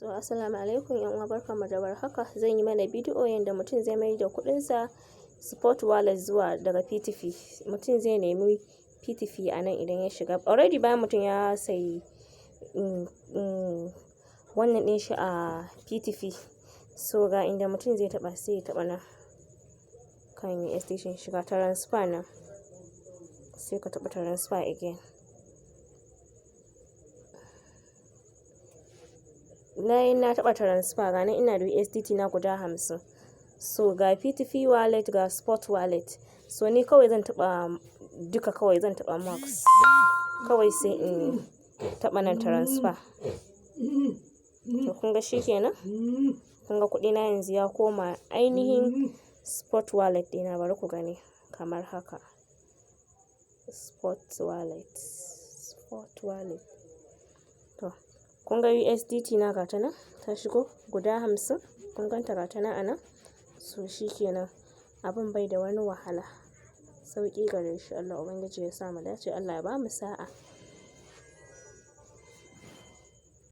So assalamu alaikum yan uwa, barkamu da warhaka. Zan yi mana bidiyo yanda mutum zai mai da kuɗinsa spot wallet zuwa daga PTP. Mutum zai nemi PTP a nan idan ya shiga. Already bayan mutum ya sayi wannan ɗin shi a PTP. So ga inda mutum zai taɓa, sai ya taɓa nan kan USD shiga transfer nan. Sai ka taɓa transfer again. Na taɓa transfer, ga nan ina da USDT na guda 50. So ga PTP wallet ga spot wallet. So ni kawai zan taɓa duka, kawai zan taɓa max. Kawai sai in taɓa nan transfer. To kun ga shikenan? Kun ga kuɗi na yanzu ya koma ainihin spot wallet ɗina. Bari ku gani kamar haka. Spot wallet. To kun ga USDT na gata nan ta shigo guda 50. Kun ganta gata nan a nan. So shikenan, abin bai da wani wahala, sauƙi gare shi. Allah ubangiji ya sa mu dace, Allah ya ba mu sa'a.